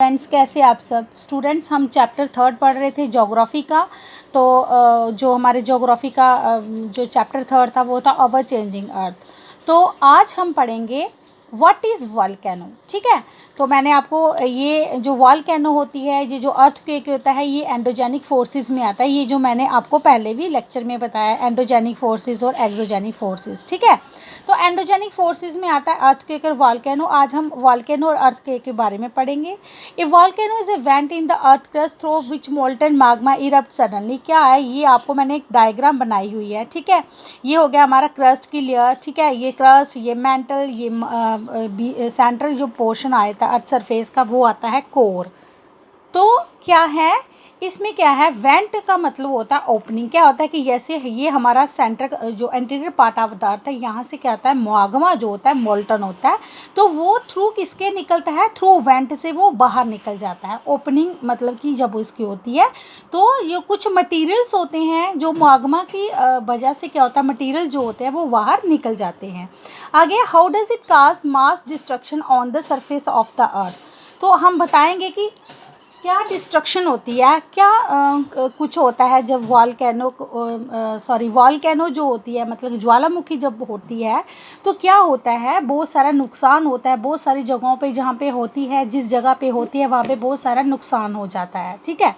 Friends, कैसे आप सब स्टूडेंट्स। हम चैप्टर 3 पढ़ रहे थे ज्योग्राफी का। तो जो हमारे ज्योग्राफी का जो चैप्टर 3 था वो था अवर चेंजिंग अर्थ। तो आज हम पढ़ेंगे व्हाट इज़ वॉल्केनो। ठीक है, तो मैंने आपको ये जो वॉल्केनो होती है, ये जो अर्थक्वेक होता है, ये एंडोजेनिक फोर्सेस में आता है। ये जो मैंने आपको पहले भी लेक्चर में बताया, एंडोजेनिक फोर्सेस और एक्सोजेनिक फोर्सेस। ठीक है, तो एंडोजेनिक फोर्सेस में आता है अर्थक्वेक और वॉल्केनो। आज हम वॉल्केनो और अर्थक्वेक के बारे में पढ़ेंगे। A volcano is a vent in the earth crust through which molten magma erupt suddenly. क्या है ये, आपको मैंने एक डायग्राम बनाई हुई है। ठीक है, ये हो गया हमारा क्रस्ट की लेयर। ठीक है, ये क्रस्ट, ये मेंटल, ये सेंट्रल जो पोर्शन आया था अर्थ सरफेस का, वो आता है कोर। तो क्या है इसमें, क्या है, वेंट का मतलब होता है ओपनिंग। क्या होता है कि जैसे ये हमारा सेंटर जो anterior part of the earth है, यहाँ से क्या होता है, माग्मा जो होता है मोल्टन होता है, तो वो थ्रू किसके निकलता है, थ्रू वेंट से वो बाहर निकल जाता है। ओपनिंग मतलब कि जब उसकी होती है तो ये कुछ मटेरियल्स होते हैं जो माग्मा की वजह से क्या होता है, मटेरियल जो होते हैं वो बाहर निकल जाते हैं। आगे, how does it cause mass destruction on the surface of the earth. तो हम बताएंगे कि क्या डिस्ट्रक्शन होती है, क्या कुछ होता है जब वॉल्केनो जो होती है, मतलब ज्वालामुखी जब होती है तो क्या होता है, बहुत सारा नुकसान होता है। बहुत सारी जगहों पे जहाँ पे होती है, जिस जगह पे होती है वहाँ पे बहुत सारा नुकसान हो जाता है। ठीक है,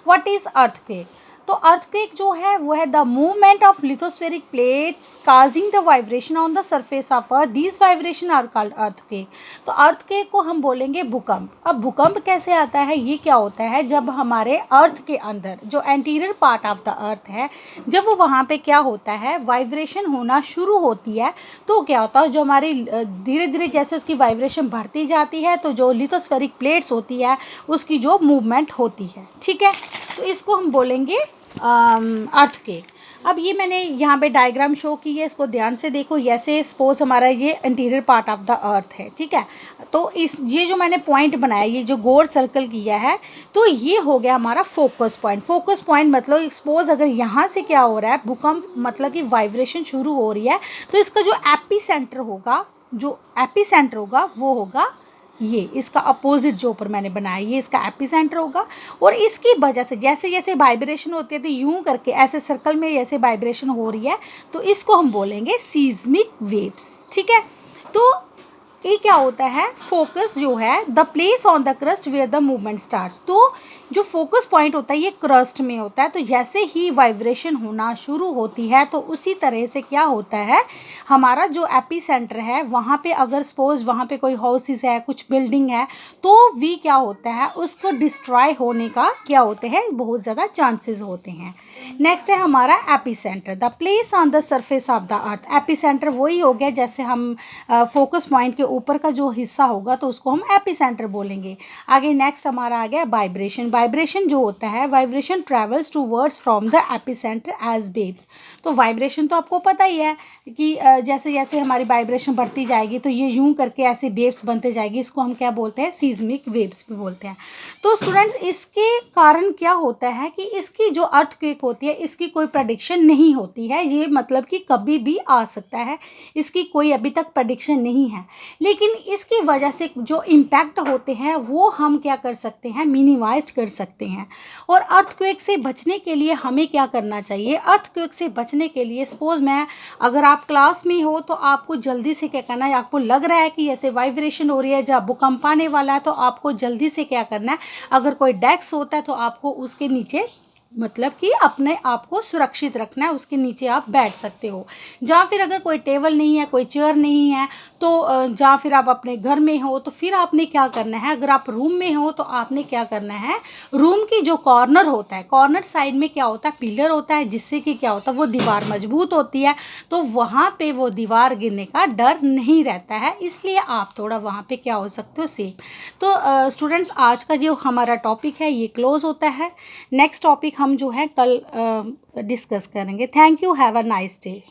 व्हाट इज़ अर्थक्वेक। तो अर्थक्वेक जो है वो है the movement of lithospheric plates causing the vibration on the surface of earth, these vibration are called earthquake. तो अर्थक्वेक को हम बोलेंगे भूकंप। अब भूकंप कैसे आता है, ये क्या होता है, जब हमारे अर्थ के अंदर जो anterior part of the earth है, जब वो वहाँ पे क्या होता है, वाइब्रेशन होना शुरू होती है, तो क्या होता है, जो हमारी धीरे धीरे जैसे उसकी वाइब्रेशन बढ़ती जाती है, तो जो लिथोस्फेरिक प्लेट्स होती है उसकी जो मूवमेंट होती है। ठीक है, तो इसको हम बोलेंगे अर्थक्वेक। अब ये मैंने यहाँ पे डायग्राम शो की है, इसको ध्यान से देखो। जैसे सपोज हमारा ये interior part of the earth है। ठीक है, तो ये जो मैंने पॉइंट बनाया, ये जो गोल सर्कल किया है, तो ये हो गया हमारा फोकस पॉइंट। फोकस पॉइंट मतलब सपोज अगर यहाँ से क्या हो रहा है, भूकंप मतलब कि वाइब्रेशन शुरू हो रही है, तो इसका जो एपीसेंटर होगा, वो होगा ये, इसका अपोजिट जो ऊपर मैंने बनाया, ये इसका एपीसेंटर होगा। और इसकी वजह से जैसे जैसे वाइब्रेशन होती है, तो यूं करके ऐसे सर्कल में जैसे वाइब्रेशन हो रही है, तो इसको हम बोलेंगे सीस्मिक वेव्स। ठीक है, तो ये क्या होता है, फोकस जो है the place on the crust where the movement starts. तो जो फोकस पॉइंट होता है ये क्रस्ट में होता है, तो जैसे ही वाइब्रेशन होना शुरू होती है, तो उसी तरह से क्या होता है, हमारा जो एपीसेंटर है वहाँ पे, अगर सपोज वहाँ पे कोई हाउसेस है, कुछ बिल्डिंग है, तो भी क्या होता है, उसको डिस्ट्रॉय होने का क्या होते हैं, बहुत ज़्यादा चांसेस होते हैं। नेक्स्ट है हमारा epicentre, the place on the surface of the earth. Epicentre वही हो गया, जैसे हम फोकस पॉइंट के ऊपर का जो हिस्सा होगा तो उसको हम एपीसेंटर बोलेंगे। आगे नेक्स्ट हमारा आ गया वाइब्रेशन। वाइब्रेशन जो होता है, vibration travels towards from the epicentre as waves. तो वाइब्रेशन तो आपको पता ही है कि जैसे जैसे हमारी वाइब्रेशन बढ़ती जाएगी, तो ये यूं करके ऐसे वेव्स बनते जाएगी, इसको हम क्या बोलते हैं, सीस्मिक वेव्स भी बोलते हैं। तो स्टूडेंट्स, इसके कारण क्या होता है कि इसकी जो अर्थक्वेक होती है, इसकी कोई प्रेडिक्शन नहीं होती है। ये मतलब कि कभी भी आ सकता है, इसकी कोई अभी तक प्रेडिक्शन नहीं है। लेकिन इसकी वजह से जो इम्पैक्ट होते हैं वो हम क्या कर सकते हैं, मिनिमाइज कर सकते हैं। और अर्थक्वेक से बचने के लिए हमें क्या करना चाहिए, अर्थक्वेक से बचने के लिए सपोज अगर आप क्लास में हो, तो आपको जल्दी से क्या करना है, आपको लग रहा है कि ऐसे वाइब्रेशन हो रही है, जब भूकंप आने वाला है, तो आपको जल्दी से क्या करना है, अगर कोई डेस्क होता है तो आपको उसके नीचे मतलब कि अपने आप को सुरक्षित रखना है, उसके नीचे आप बैठ सकते हो। या फिर अगर कोई टेबल नहीं है, कोई चेयर नहीं है, तो या फिर आप अपने घर में हो, तो फिर आपने क्या करना है, अगर आप रूम में हो तो आपने क्या करना है, रूम की जो कॉर्नर होता है, कॉर्नर साइड में क्या होता है, पिलर होता है, जिससे कि क्या होता है, वो दीवार मजबूत होती है, तो वहाँ पे वो दीवार गिरने का डर नहीं रहता है, इसलिए आप थोड़ा वहाँ पे क्या हो सकते हो, सेफ। तो स्टूडेंट्स, आज का जो हमारा टॉपिक है ये क्लोज होता है। नेक्स्ट टॉपिक हम जो है कल डिस्कस करेंगे। Thank you, have a nice day.